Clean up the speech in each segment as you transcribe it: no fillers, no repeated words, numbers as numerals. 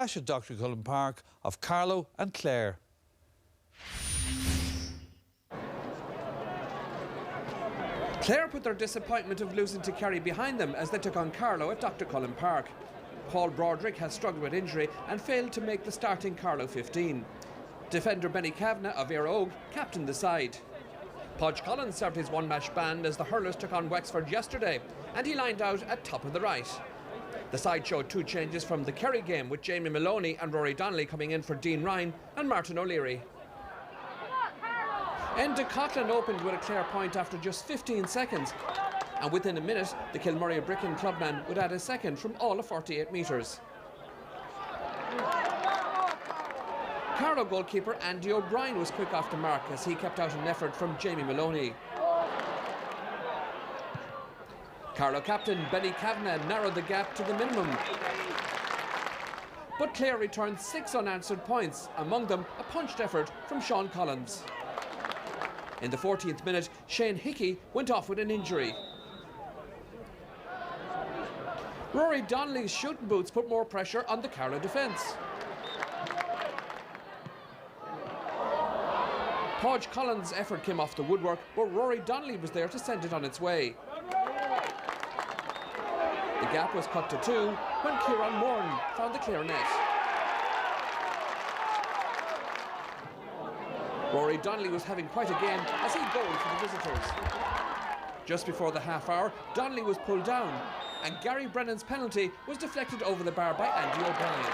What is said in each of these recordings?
Clash at Dr. Cullen Park of Carlow and Clare. Clare put their disappointment of losing to Kerry behind them as they took on Carlow at Dr. Cullen Park. Paul Broderick has struggled with injury and failed to make the starting Carlow 15. Defender Benny Kavanagh of Éire Óg captained the side. Podge Collins served his one-match ban as the hurlers took on Wexford yesterday, and he lined out at top of the right. The side showed two changes from the Kerry game, with Jamie Maloney and Rory Donnelly coming in for Dean Ryan and Martin O'Leary. Enda Coughlin opened with a Clare point after just 15 seconds, and within a minute the Kilmurray Bricken clubman would add a second from all of 48 metres. Carlow goalkeeper Andy O'Brien was quick off the mark as he kept out an effort from Jamie Maloney. Carlow captain Benny Kavanagh narrowed the gap to the minimum. But Clare returned 6 unanswered points, among them a punched effort from Sean Collins. In the 14th minute, Shane Hickey went off with an injury. Rory Donnelly's shooting boots put more pressure on the Carlow defence. Podge Collins' effort came off the woodwork, but Rory Donnelly was there to send it on its way. The gap was cut to 2 when Kieran Moran found the Clare net. Rory Donnelly was having quite a game as he goaled for the visitors. Just before the half hour, Donnelly was pulled down, and Gary Brennan's penalty was deflected over the bar by Andy O'Brien.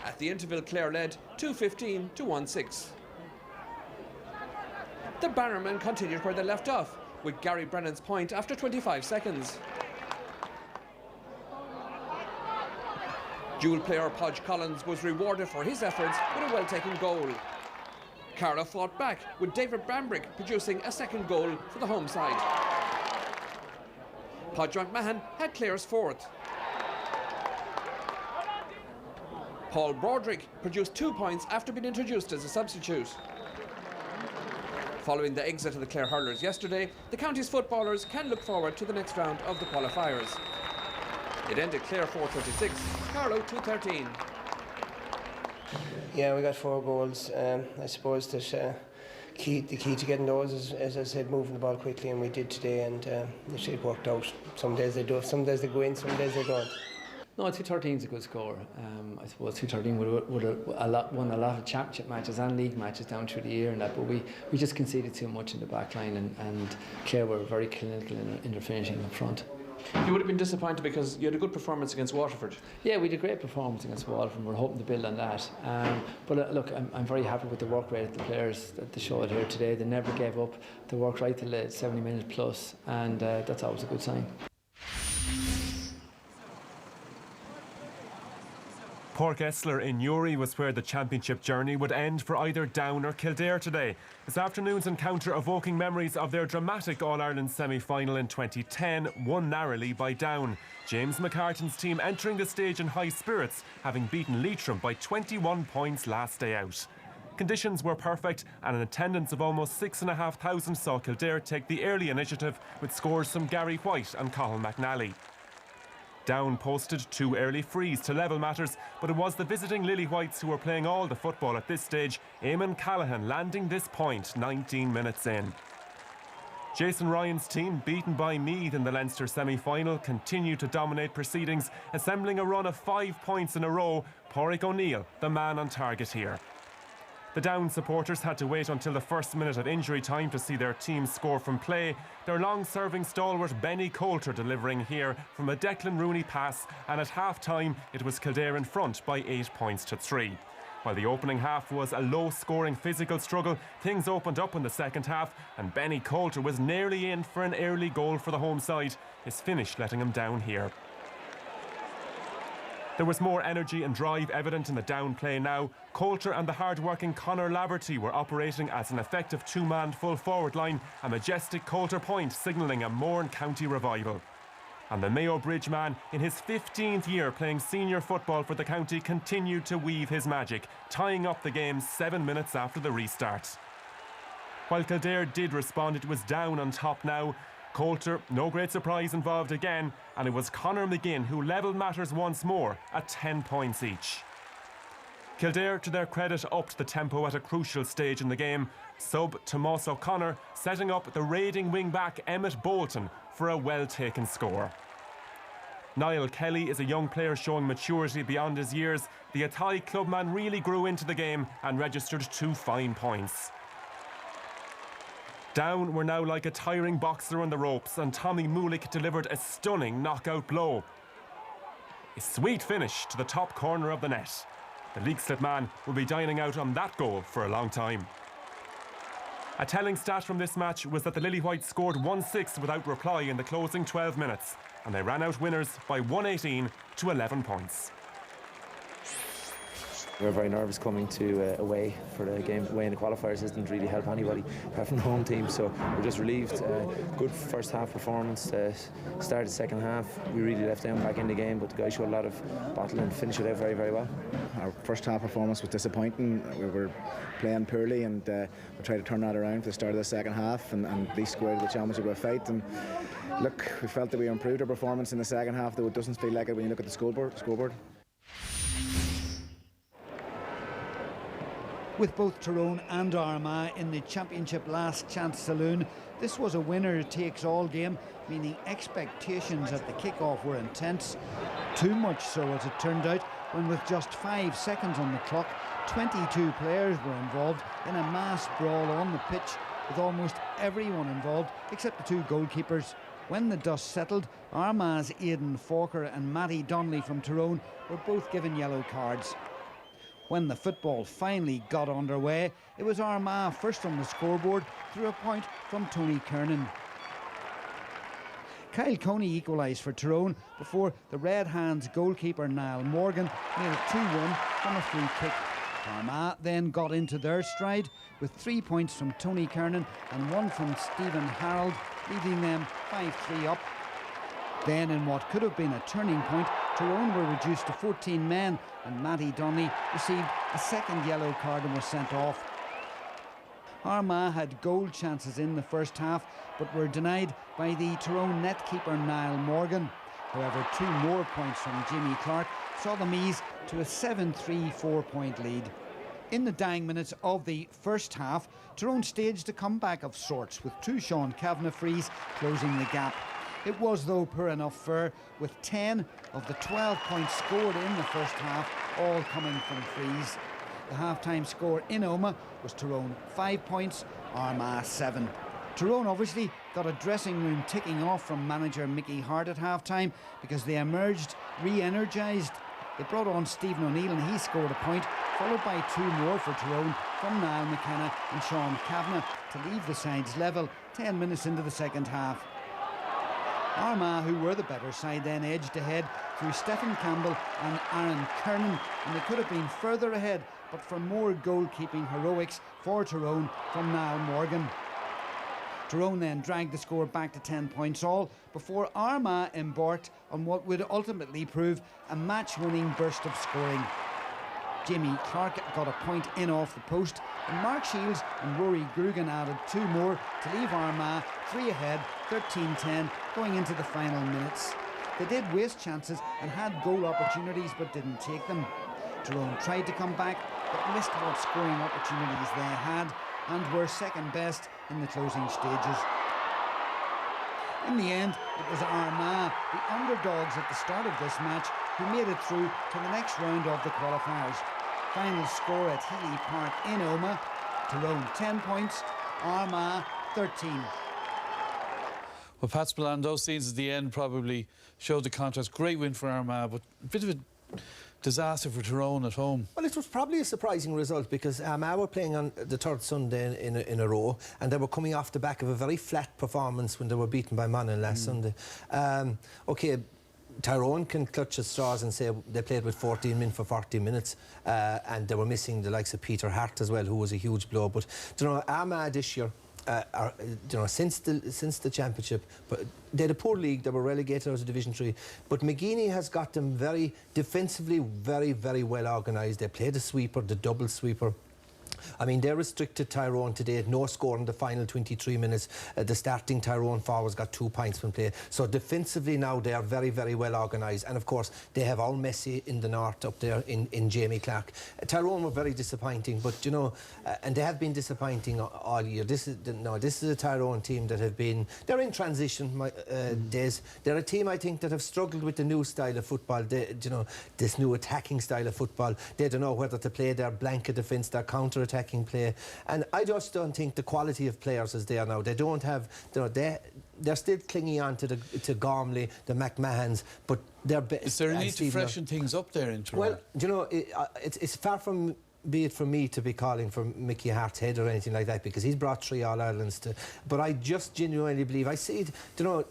At the interval, Clare led 2-15 to 1-6. The Bannermen continued where they left off, with Gary Brennan's point after 25 seconds. Dual player Podge Collins was rewarded for his efforts with a well-taken goal. Carlow fought back, with David Bambrick producing a second goal for the home side. Podge McMahon had Clare's 4th. Paul Broderick produced 2 points after being introduced as a substitute. Following the exit of the Clare hurlers yesterday, the county's footballers can look forward to the next round of the qualifiers. It ended Clare 4-36, Carlow 2-13. Yeah, we got 4 goals. I suppose that the key to getting those is, as I said, moving the ball quickly, and we did today, and it worked out. Some days they do, some days they go in, some days they don't. No, 2-13 is a good score. I suppose 2-13 would have won a lot of championship matches and league matches down through the year and that, but we just conceded too much in the back line, and Clare were very clinical in their finishing up front. You would have been disappointed because you had a good performance against Waterford. Yeah, we had a great performance against Waterford. We're hoping to build on that. But look, I'm very happy with the work rate of the players that they showed here today. They never gave up. They worked right till the 70 minutes plus, and that's always a good sign. Port Gessler in Newry was where the championship journey would end for either Down or Kildare today. This afternoon's encounter evoking memories of their dramatic All-Ireland semi-final in 2010, won narrowly by Down. James McCartan's team entering the stage in high spirits, having beaten Leitrim by 21 points last day out. Conditions were perfect, and an attendance of almost 6,500 saw Kildare take the early initiative with scores from Gary White and Cathal McNally. Down posted 2 early frees to level matters, but it was the visiting Lily Whites who were playing all the football at this stage, Eamon Callaghan landing this point 19 minutes in. Jason Ryan's team, beaten by Meath in the Leinster semi-final, continued to dominate proceedings, assembling a run of 5 points in a row. Pádraig O'Neill, the man on target here. The Down supporters had to wait until the first minute of injury time to see their team score from play, their long-serving stalwart Benny Coulter delivering here from a Declan Rooney pass, and at half-time it was Kildare in front by 8 points to 3. While the opening half was a low-scoring physical struggle, things opened up in the second half, and Benny Coulter was nearly in for an early goal for the home side, his finish letting him down here. There was more energy and drive evident in the Down play now. Coulter and the hard-working Conor Laverty were operating as an effective 2-man full-forward line, a majestic Coulter point signalling a Mourne County revival. And the Mayo Bridge man, in his 15th year playing senior football for the county, continued to weave his magic, tying up the game 7 minutes after the restart. While Kildare did respond, it was Down on top now. Coulter, no great surprise involved again, and it was Conor McGinn who levelled matters once more at 10 points each. Kildare, to their credit, upped the tempo at a crucial stage in the game. Sub Tomas O'Connor setting up the raiding wing-back Emmett Bolton for a well-taken score. Niall Kelly is a young player showing maturity beyond his years. The Athy clubman really grew into the game and registered 2 fine points. Down were now like a tiring boxer on the ropes, and Tommy Mulick delivered a stunning knockout blow. A sweet finish to the top corner of the net. The league-slip man will be dining out on that goal for a long time. A telling stat from this match was that the Lily Whites scored 1-6 without reply in the closing 12 minutes, and they ran out winners by 118 to 11 points. We were very nervous coming to away for the game. Away in the qualifiers didn't really help anybody apart from the home team, so we're just relieved. Good first half performance. Started second half, we really left them back in the game, but the guys showed a lot of battle and finished it out very, very well. Our first half performance was disappointing. We were playing poorly, and we tried to turn that around for the start of the second half and at least go out of the championship with a fight. And look, we felt that we improved our performance in the second half, though it doesn't feel like it when you look at the scoreboard. With both Tyrone and Armagh in the Championship Last Chance Saloon, this was a winner-takes-all game, meaning expectations at the kick-off were intense. Too much so, as it turned out, when with just 5 seconds on the clock, 22 players were involved in a mass brawl on the pitch, with almost everyone involved except the 2 goalkeepers. When the dust settled, Armagh's Aidan Falker and Matty Donnelly from Tyrone were both given yellow cards. When the football finally got underway, it was Armagh first on the scoreboard through a point from Tony Kernan. Kyle Coney equalised for Tyrone before the Red Hands goalkeeper Niall Morgan made it 2-1 from a free kick. Armagh then got into their stride with 3 points from Tony Kernan and 1 from Stephen Harold, leaving them 5-3 up. Then, in what could have been a turning point, Tyrone were reduced to 14 men, and Matty Donnelly received a second yellow card and was sent off. Armagh had goal chances in the first half, but were denied by the Tyrone net keeper Niall Morgan. However, 2 more points from Jimmy Clark saw them ease to a 7-3 4-point lead. In the dying minutes of the first half, Tyrone staged a comeback of sorts, with 2 Sean Kavanagh frees closing the gap. It was, though, poor enough fare, with 10 of the 12 points scored in the first half all coming from frees. The half-time score in Omagh was Tyrone 5 points, Armagh 7. Tyrone obviously got a dressing room ticking off from manager Mickey Hart at half-time, because they emerged re-energised. They brought on Stephen O'Neill and he scored a point, followed by 2 more for Tyrone from Niall McKenna and Sean Kavanagh to leave the sides level 10 minutes into the second half. Armagh, who were the better side, then edged ahead through Stephen Campbell and Aaron Kernan, and they could have been further ahead but for more goalkeeping heroics for Tyrone from Niall Morgan. Tyrone then dragged the score back to 10 points all before Armagh embarked on what would ultimately prove a match-winning burst of scoring. Jimmy Clark got a point in off the post, and Mark Shields and Rory Grugan added 2 more to leave Armagh 3 ahead, 13-10, going into the final minutes. They did waste chances and had goal opportunities but didn't take them. Tyrone tried to come back but missed what scoring opportunities they had and were second best in the closing stages. In the end, it was Armagh, the underdogs at the start of this match, who made it through to the next round of the qualifiers. Final score at Healy Park in Omagh: Tyrone 10 points, Armagh 13. Well, Pat Spillane, those scenes at the end probably showed the contrast. Great win for Armagh, but a bit of a disaster for Tyrone at home. Well, it was probably a surprising result, because Armagh were playing on the 3rd Sunday in a row, and they were coming off the back of a very flat performance when they were beaten by Monaghan last Sunday. OK, Tyrone can clutch at straws and say they played with 14 men for 40 minutes, and they were missing the likes of Peter Hart as well, who was a huge blow. But you know, Armagh this year, since the championship, but they had a poor league. They were relegated out of Division 3, but McGeaney has got them very defensively, very well organised. They played the sweeper, the double sweeper. I mean, they restricted Tyrone today, no score in the final 23 minutes. The starting Tyrone forwards got 2 points from play. So defensively now they are very, very well organised. And of course, they have all Messi in the north up there in Jamie Clark. Tyrone were very disappointing, but you know, and they have been disappointing all year. This is a Tyrone team that have been, they're in transition days. They're a team, I think, that have struggled with the new style of football. You know, this new attacking style of football. They don't know whether to play their blanket defence, their counter-attacking play. And I just don't think the quality of players is there now. They don't have, you know, they're still clinging on to Gormley, the McMahons, but they're... Is there a need to freshen things up there in Tyrone? Well, you know, it's far from... be it for me to be calling for Mickey Hart's head or anything like that, because he's brought 3 All-Irelands to... But I just genuinely believe, I see it, you know...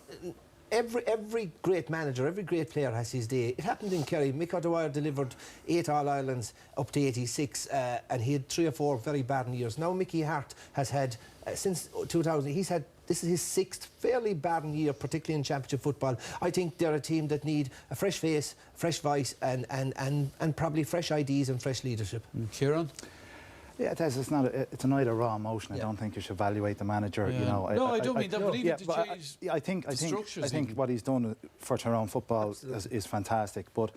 Every great manager, every great player has his day. It happened in Kerry. Mick O'Dwyer delivered 8 All-Irelands up to 86, and he had 3 or 4 very bad years. Now Mickey Hart has had, since 2000, he's had, this is his 6th fairly bad year, particularly in championship football. I think they're a team that need a fresh face, fresh voice, and probably fresh ideas and fresh leadership. Kieran? Yeah, it is. It's an either raw emotion. Yeah. I don't think you should evaluate the manager. Yeah. You know, I don't mean that, but even to change I think what he's done for Tyrone football is fantastic. But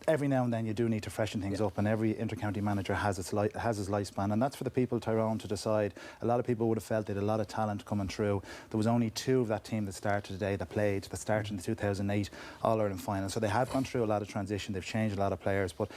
every now and then you do need to freshen things up, and every inter-county manager has his lifespan, and that's for the people of Tyrone to decide. A lot of people would have felt they had a lot of talent coming through. There was only 2 of that team that started today that started in the 2008 All-Ireland final. So they have gone through a lot of transition. They've changed a lot of players, but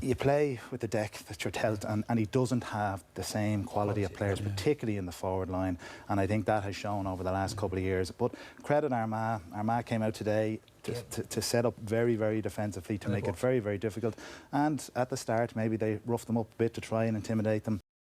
you play with the deck that you're dealt, and he doesn't have the same quality of players, particularly in the forward line, and I think that has shown over the last couple of years. But credit Armagh. Armagh came out today to set up very, very defensively, to make it very, very difficult, and at the start maybe they roughed them up a bit to try and intimidate them,